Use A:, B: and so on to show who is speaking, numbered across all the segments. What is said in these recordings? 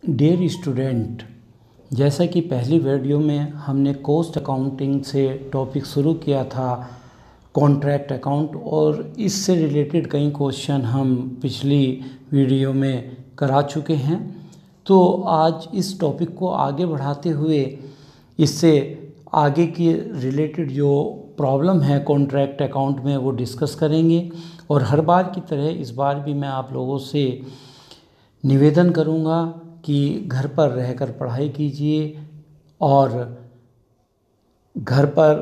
A: Dear student, जैसा कि पहली वीडियो में हमने कॉस्ट अकाउंटिंग से टॉपिक शुरू किया था कॉन्ट्रैक्ट अकाउंट, और इससे रिलेटेड कई क्वेश्चन हम पिछली वीडियो में करा चुके हैं। तो आज इस टॉपिक को आगे बढ़ाते हुए इससे आगे की रिलेटेड जो प्रॉब्लम है कॉन्ट्रैक्ट अकाउंट में वो डिस्कस करेंगे। और हर बार की तरह इस बार भी मैं आप लोगों से निवेदन करूंगा कि घर पर रहकर पढ़ाई कीजिए और घर पर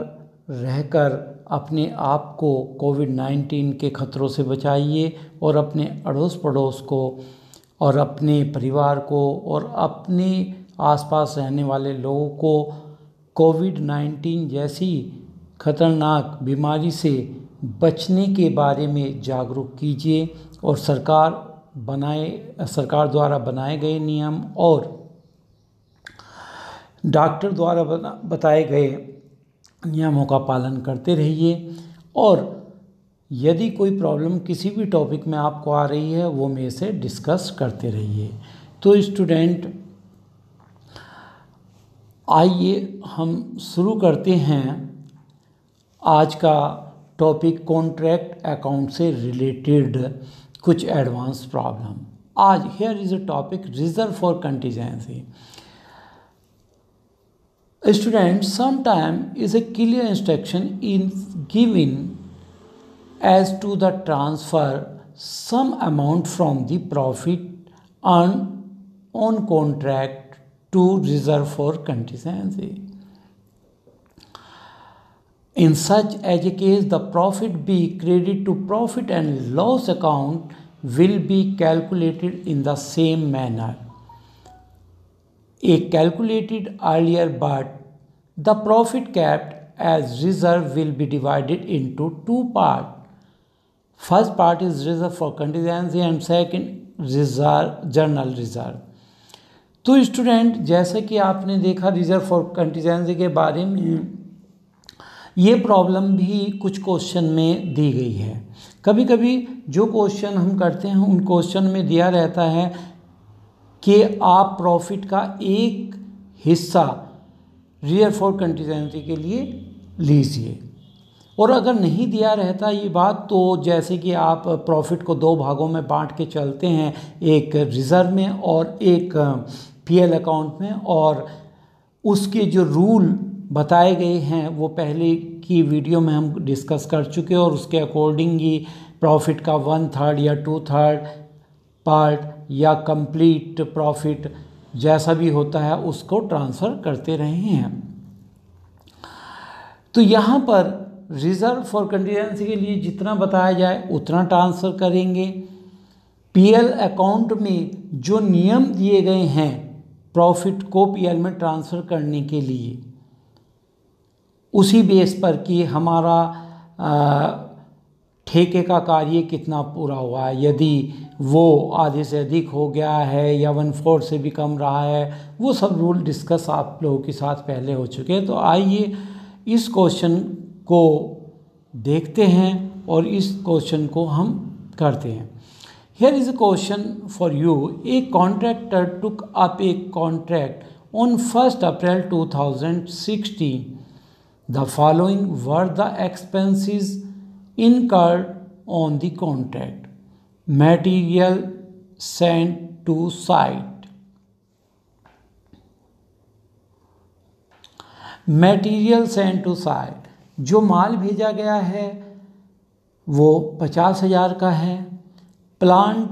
A: रहकर अपने आप को कोविड-19 के खतरों से बचाइए और अपने अड़ोस पड़ोस को और अपने परिवार को और अपने आसपास रहने वाले लोगों को कोविड-19 जैसी खतरनाक बीमारी से बचने के बारे में जागरूक कीजिए। और सरकार द्वारा बनाए गए नियम और डॉक्टर द्वारा बताए गए नियमों का पालन करते रहिए। और यदि कोई प्रॉब्लम किसी भी टॉपिक में आपको आ रही है वो मेरे से डिस्कस करते रहिए। तो स्टूडेंट, आइए हम शुरू करते हैं आज का टॉपिक कॉन्ट्रैक्ट अकाउंट से रिलेटेड कुछ एडवांस प्रॉब्लम। आज here is a topic reserve for contingency. Students, sometimes is a clear instruction is given as to the transfer some amount from the profit earned on contract to reserve for contingency. In such as a case, the profit be credited to profit and loss account will be calculated in the same manner. A calculated earlier, but the profit kept as reserve will be divided into two parts. First part is reserve for contingency and second reserve general reserve. तो student, जैसे कि आपने देखा reserve for contingency के बारे में ये problem भी कुछ क्वेश्चन में दी गई है। कभी कभी जो क्वेश्चन हम करते हैं उन क्वेश्चन में दिया रहता है कि आप प्रॉफिट का एक हिस्सा रिजर्व फॉर कंटीजेंसी के लिए लीजिए। और अगर नहीं दिया रहता ये बात, तो जैसे कि आप प्रॉफिट को दो भागों में बांट के चलते हैं, एक रिजर्व में और एक पीएल अकाउंट में, और उसके जो रूल बताए गए हैं वो पहले की वीडियो में हम डिस्कस कर चुके हैं। और उसके अकॉर्डिंग ही प्रॉफिट का 1/3 या 2/3 पार्ट या कंप्लीट प्रॉफिट जैसा भी होता है उसको ट्रांसफ़र करते रहे हैं। तो यहाँ पर रिजर्व फॉर कंटीजेंसी के लिए जितना बताया जाए उतना ट्रांसफ़र करेंगे। पीएल अकाउंट में जो नियम दिए गए हैं प्रॉफिट को पीएल में ट्रांसफ़र करने के लिए, उसी बेस पर कि हमारा ठेके का कार्य कितना पूरा हुआ है, यदि वो आधे से अधिक हो गया है या 1/4 से भी कम रहा है, वो सब रूल डिस्कस आप लोगों के साथ पहले हो चुके हैं। तो आइए इस क्वेश्चन को देखते हैं और इस क्वेश्चन को हम करते हैं। Here is a question for you. A contractor took up a contract on 1 April 2016. The following were the expenses incurred on the contract. Material sent to site. Material sent to site. जो माल भेजा गया है वो 50,000 का है। Plant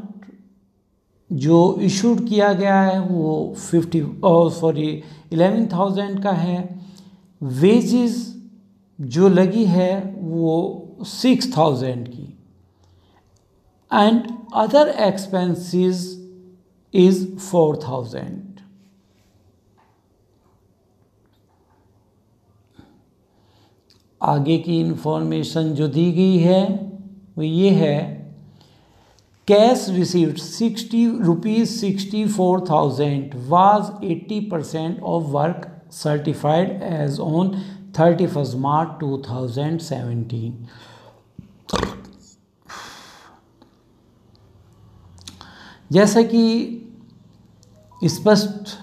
A: जो issued किया गया है वो 11,000 का है। वेजेस जो लगी है वो 6,000 की। And other expenses is 4,000। आगे की इंफॉर्मेशन जो दी गई है वो ये है, cash received ₹64,000 was 80% of work certified as on 31st March 2017. जैसा कि स्पष्ट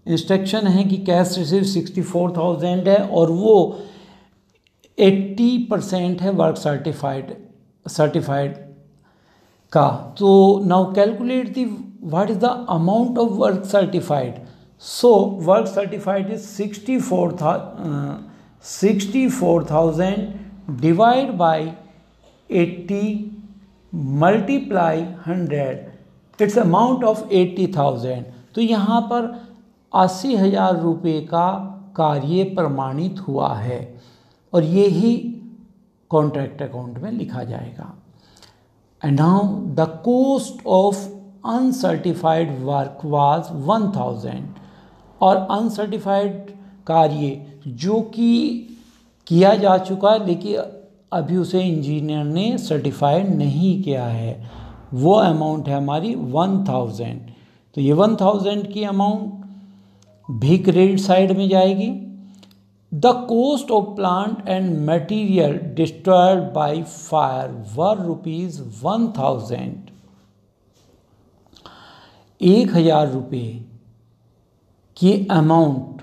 A: इंस्ट्रक्शन है कि कैश रिसीव 64,000 है और वो 80% है वर्क सर्टिफाइड का। तो now calculate the what is the amount of work certified. So work certified is 64,000 divide by 80 multiply 100, it's amount of 80,000। तो यहाँ पर 80,000 रुपये का कार्य प्रमाणित हुआ है और ये ही कॉन्ट्रैक्ट अकाउंट में लिखा जाएगा। And now the cost of uncertified work was 1,000। और अनसर्टिफाइड कार्य जो कि किया जा चुका है लेकिन अभी उसे इंजीनियर ने सर्टिफाइड नहीं किया है, वो अमाउंट है हमारी 1,000। तो ये 1,000 की अमाउंट भी क्रेडिट साइड में जाएगी। The cost of plant and material destroyed by fire were ₹1,000। 1,000 रुपये की अमाउंट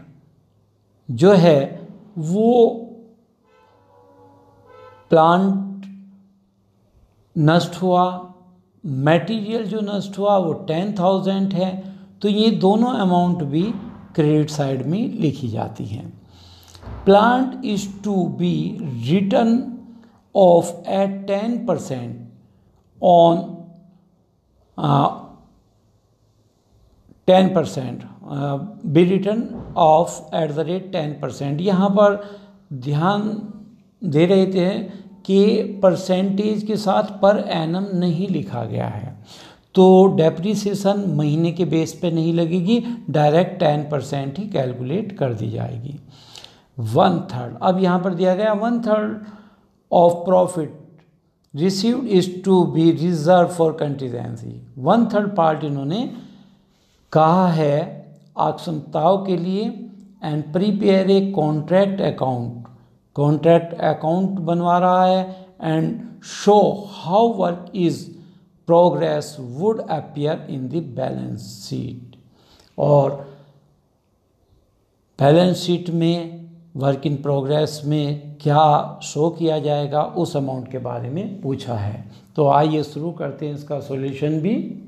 A: जो है वो प्लांट नष्ट हुआ, मटेरियल जो नष्ट हुआ वो 10,000 है। तो ये दोनों अमाउंट भी क्रेडिट साइड में लिखी जाती हैं। Plant is to be written off at 10% on 10% be written off at the rate 10%। यहाँ पर ध्यान दे रहे थे कि परसेंटेज के साथ पर एनम नहीं लिखा गया है, तो डेप्रिसिएशन महीने के बेस पे नहीं लगेगी, डायरेक्ट 10% ही कैलकुलेट कर दी जाएगी। 1/3 अब यहाँ पर दिया गया 1/3 of profit received is to be reserve for contingency. 1/3 part इन्होंने कहा है आवश्यकताओं के लिए। And prepare a contract account, contract account बनवा रहा है। And show how work is progress would appear in the balance sheet, और बैलेंस शीट में वर्क इन प्रोग्रेस में क्या शो किया जाएगा उस अमाउंट के बारे में पूछा है। तो आइए शुरू करते हैं इसका सॉल्यूशन भी।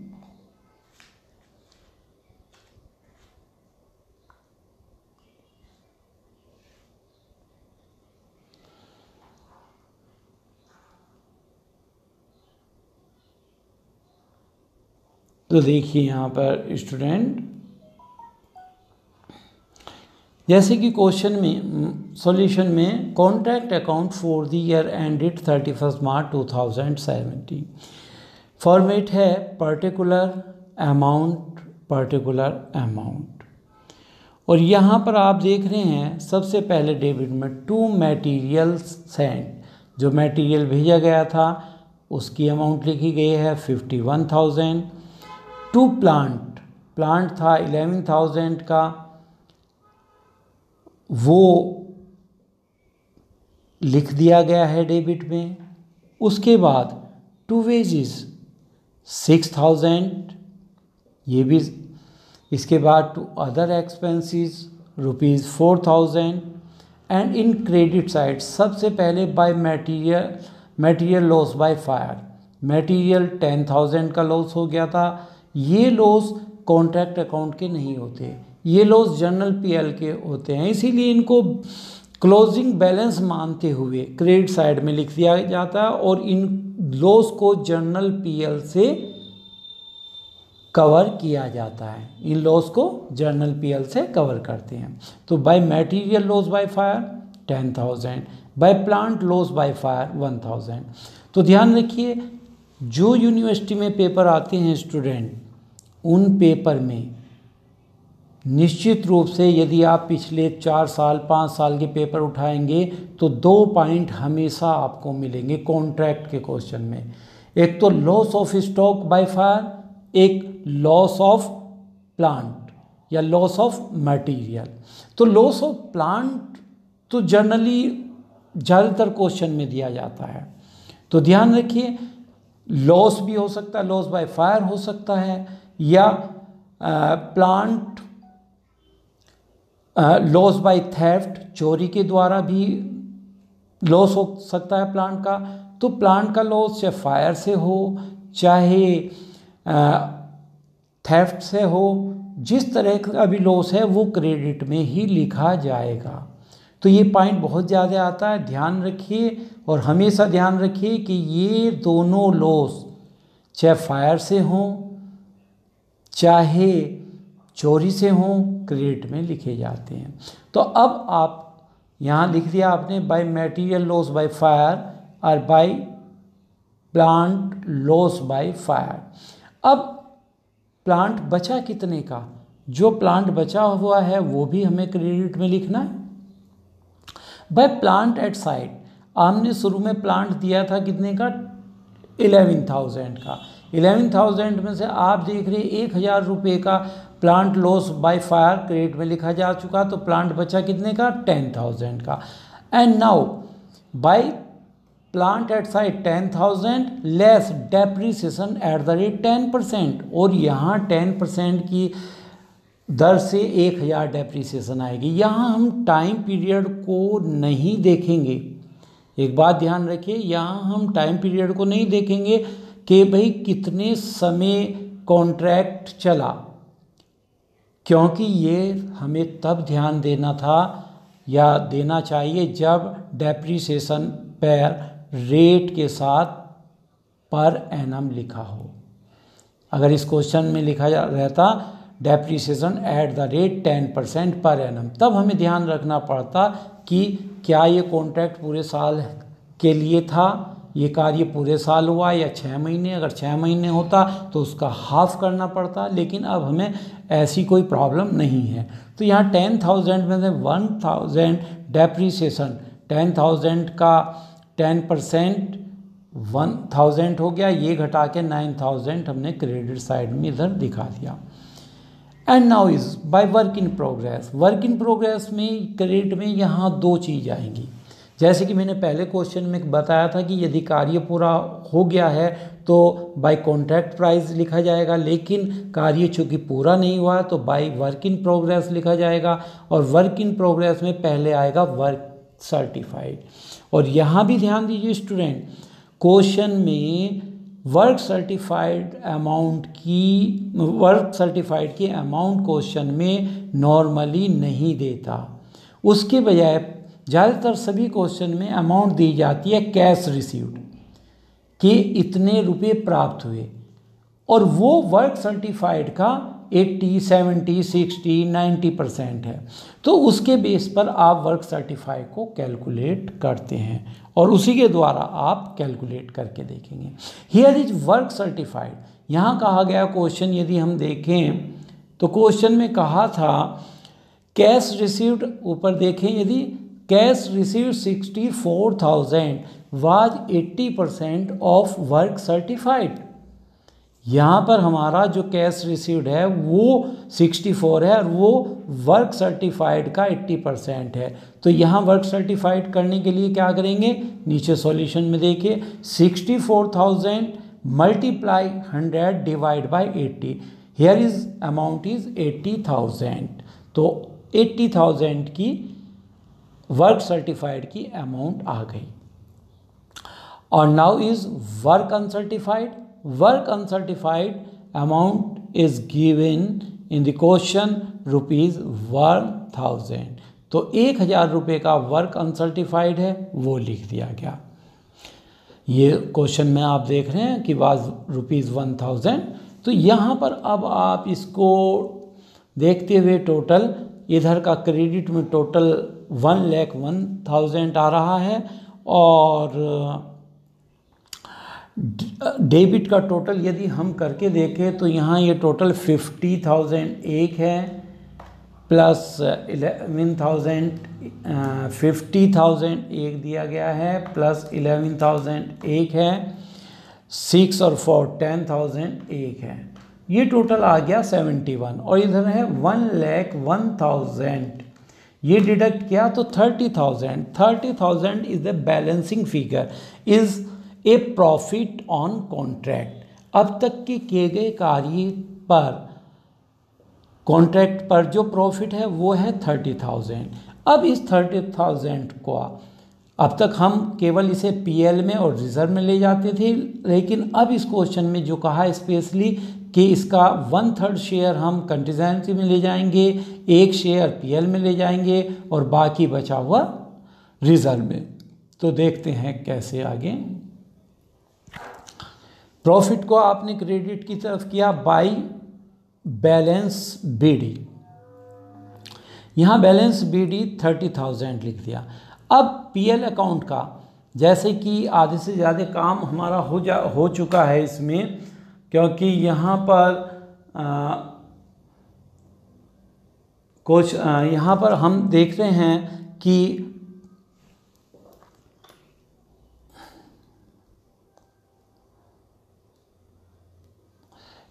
A: तो देखिए यहाँ पर स्टूडेंट, जैसे कि क्वेश्चन में सॉल्यूशन में contract account for the year ended 31 March 2017 format है पर्टिकुलर अमाउंट। और यहाँ पर आप देख रहे हैं सबसे पहले डेबिट में टू मटेरियल सेंड, जो मटेरियल भेजा गया था उसकी अमाउंट लिखी गई है 51,000। टू प्लांट था 11,000 का, वो लिख दिया गया है डेबिट में। उसके बाद टू वेजेस 6,000, ये भी। इसके बाद to other expenses ₹4,000। And in credit side सबसे पहले by material loss by fire, material 10,000 का लॉस हो गया था। ये लॉस कॉन्ट्रैक्ट अकाउंट के नहीं होते, ये लॉस जर्नल पीएल के होते हैं, इसीलिए इनको क्लोजिंग बैलेंस मानते हुए क्रेडिट साइड में लिख दिया जाता है और इन लॉस को जर्नल पीएल से कवर किया जाता है। इन लॉस को जर्नल पीएल से कवर करते हैं। तो bye material loss by fire 10,000, bye plant loss by fire 1,000। तो ध्यान रखिए, जो यूनिवर्सिटी में पेपर आते हैं स्टूडेंट, उन पेपर में निश्चित रूप से यदि आप पिछले 4 साल 5 साल के पेपर उठाएंगे तो 2 पॉइंट हमेशा आपको मिलेंगे कॉन्ट्रैक्ट के क्वेश्चन में। एक तो loss of stock by fire, एक लॉस ऑफ प्लांट या लॉस ऑफ मटेरियल। तो लॉस ऑफ प्लांट तो जनरली ज़्यादातर क्वेश्चन में दिया जाता है, तो ध्यान रखिए लॉस भी हो सकता है, लॉस बाय फायर हो सकता है, या प्लांट लॉस बाय थेफ्ट, चोरी के द्वारा भी लॉस हो सकता है प्लांट का। तो प्लांट का लॉस चाहे फायर से हो चाहे थेफ्ट से हो, जिस तरह का भी लॉस है वो क्रेडिट में ही लिखा जाएगा। तो ये पॉइंट बहुत ज़्यादा आता है, ध्यान रखिए और हमेशा ध्यान रखिए कि ये दोनों लॉस चाहे फायर से हों चाहे चोरी से हों क्रेडिट में लिखे जाते हैं। तो अब आप यहाँ लिख दिया आपने by material loss by fire और by plant loss by fire. अब प्लांट बचा कितने का, जो प्लांट बचा हुआ है वो भी हमें क्रेडिट में लिखना है। बाय प्लांट एट साइट, हमने शुरू में प्लांट दिया था कितने का, 11,000 का। 11,000 में से आप देख रहे 1,000 रुपये का plant loss by fire credit में लिखा जा चुका, तो प्लांट बचा कितने का, 10,000 का। And now by plant at site 10,000 less depreciation eight the rate 10%, और यहाँ 10% की दर से 1,000 डेप्रीसिएशन आएगी। यहाँ हम टाइम पीरियड को नहीं देखेंगे, एक बात ध्यान रखिए, यहाँ हम टाइम पीरियड को नहीं देखेंगे कि भाई कितने समय कॉन्ट्रैक्ट चला, क्योंकि ये हमें तब ध्यान देना था या देना चाहिए जब डेप्रीसिएशन पर रेट के साथ पर एनम लिखा हो। अगर इस क्वेश्चन में लिखा रहता depreciation eight the rate 10% per annum, तब हमें ध्यान रखना पड़ता कि क्या ये कॉन्ट्रैक्ट पूरे साल के लिए था, ये कार्य पूरे साल हुआ या 6 महीने। अगर 6 महीने होता तो उसका हाफ करना पड़ता, लेकिन अब हमें ऐसी कोई प्रॉब्लम नहीं है। तो यहाँ 10,000 में से 1,000 डेप्रीसिएशन, 10,000 का 10% 1,000 हो गया, ये घटा के 9,000 हमने क्रेडिट साइड में इधर दिखा दिया। And now is by work in progress. Work in progress में क्रेडिट में यहाँ 2 चीज़ आएंगी। जैसे कि मैंने पहले क्वेश्चन में बताया था कि यदि कार्य पूरा हो गया है तो बाय कॉन्ट्रैक्ट प्राइस लिखा जाएगा, लेकिन कार्य चूँकि पूरा नहीं हुआ तो बाय वर्क इन प्रोग्रेस लिखा जाएगा। और वर्क इन प्रोग्रेस में पहले आएगा वर्क सर्टिफाइड। और यहाँ भी ध्यान दीजिए स्टूडेंट, क्वेश्चन में वर्क सर्टिफाइड की अमाउंट क्वेश्चन में नॉर्मली नहीं देता, उसके बजाय ज़्यादातर सभी क्वेश्चन में अमाउंट दी जाती है कैश रिसीव्ड, कि इतने रुपए प्राप्त हुए, और वो वर्क सर्टिफाइड का 80, 70, 60, 90% है। तो उसके बेस पर आप वर्क सर्टिफाइड को कैलकुलेट करते हैं और उसी के द्वारा आप कैलकुलेट करके देखेंगे। Here is work certified. यहाँ कहा गया क्वेश्चन यदि हम देखें तो क्वेश्चन में कहा था कैश रिसीव्ड, ऊपर देखें यदि cash received 64,000 was 80% of work certified. यहाँ पर हमारा जो कैश रिसीव्ड है वो 64 है और वो वर्क सर्टिफाइड का 80% है। तो यहाँ वर्क सर्टिफाइड करने के लिए क्या करेंगे, नीचे सॉल्यूशन में देखिए 64,000 multiply 100 divide by 80, here is amount is 80,000। तो 80,000 की वर्क सर्टिफाइड की अमाउंट आ गई। और now is work uncertified. Work uncertified amount is given in the question ₹1,000। तो 1,000 रुपये का वर्क अनसर्टिफाइड है वो लिख दिया गया। ये क्वेश्चन में आप देख रहे हैं कि वाज ₹1,000। तो यहाँ पर अब आप इसको देखते हुए टोटल इधर का क्रेडिट में टोटल 1,01,000 आ रहा है और डेबिट का टोटल यदि हम करके देखें तो यहाँ ये टोटल 50,000 एक है, प्लस 11,000 50,000 एक दिया गया है, प्लस 11,000 एक है, 6 और 4 10,000 एक है, ये टोटल आ गया 71। और इधर है 1,01,000, ये डिडक्ट किया तो 30,000। 30,000 is the balancing figure, is a profit on contract. अब तक के किए गए कार्य पर कॉन्ट्रैक्ट पर जो प्रॉफिट है वो है 30,000। अब इस 30,000 को अब तक हम केवल इसे पीएल में और रिजर्व में ले जाते थे, लेकिन अब इस क्वेश्चन में जो कहा स्पेशली कि इसका 1/3 शेयर हम कंटीजेंसी में ले जाएंगे, 1 शेयर पीएल में ले जाएंगे और बाकी बचा हुआ रिजर्व में। तो देखते हैं कैसे आगे। प्रॉफिट को आपने क्रेडिट की तरफ किया बाय बैलेंस बीडी। यहाँ बैलेंस बीडी 30,000 लिख दिया। अब पीएल अकाउंट का जैसे कि आधे से ज़्यादा काम हमारा हो चुका है इसमें, क्योंकि यहाँ पर हम देख रहे हैं कि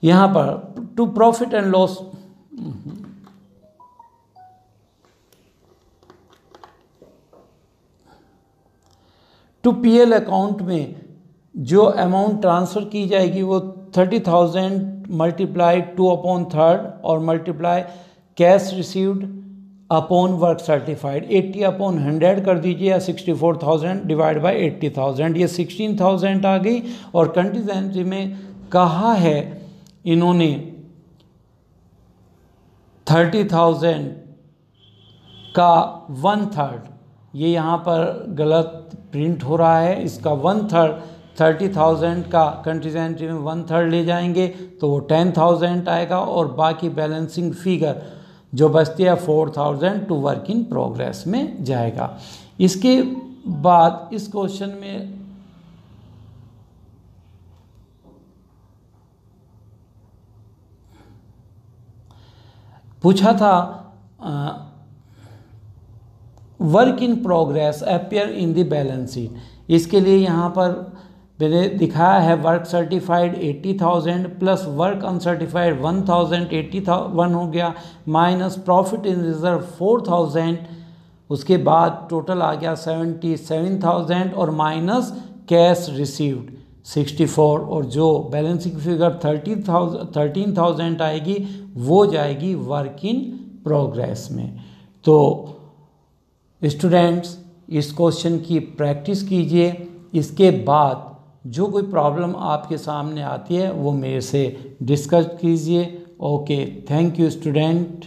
A: यहाँ पर to profit and loss to PL account में जो अमाउंट ट्रांसफ़र की जाएगी वो 30,000 मल्टीप्लाई 2/3 और multiply cash received upon work certified 80/100 कर दीजिए, या 64,000 डिवाइड बाय 80,000, ये 16,000 आ गई। और कंटीजेंसी में कहा है इन्होंने 30,000 का 1/3, ये यहाँ पर गलत प्रिंट हो रहा है, इसका 1/3 30,000 का कंटीजेंसी में 1/3 ले जाएंगे तो वो 10,000 आएगा, और बाकी बैलेंसिंग फिगर जो बचती है 4,000 टू वर्क इन प्रोग्रेस में जाएगा। इसके बाद इस क्वेश्चन में पूछा था work in progress appear in the balance sheet. इसके लिए यहाँ पर मैंने दिखाया है work certified 80,000 plus work uncertified 1,000, 81 हो गया, माइनस प्रॉफिट इन रिजर्व 4,000, उसके बाद टोटल आ गया 77,000 और माइनस कैश रिसीव्ड 64, और जो बैलेंसिंग फिगर 13,000 आएगी वो जाएगी वर्क इन प्रोग्रेस में। तो स्टूडेंट्स इस क्वेश्चन की प्रैक्टिस कीजिए, इसके बाद जो कोई प्रॉब्लम आपके सामने आती है वो मेरे से डिस्कस कीजिए। Okay, thank you student.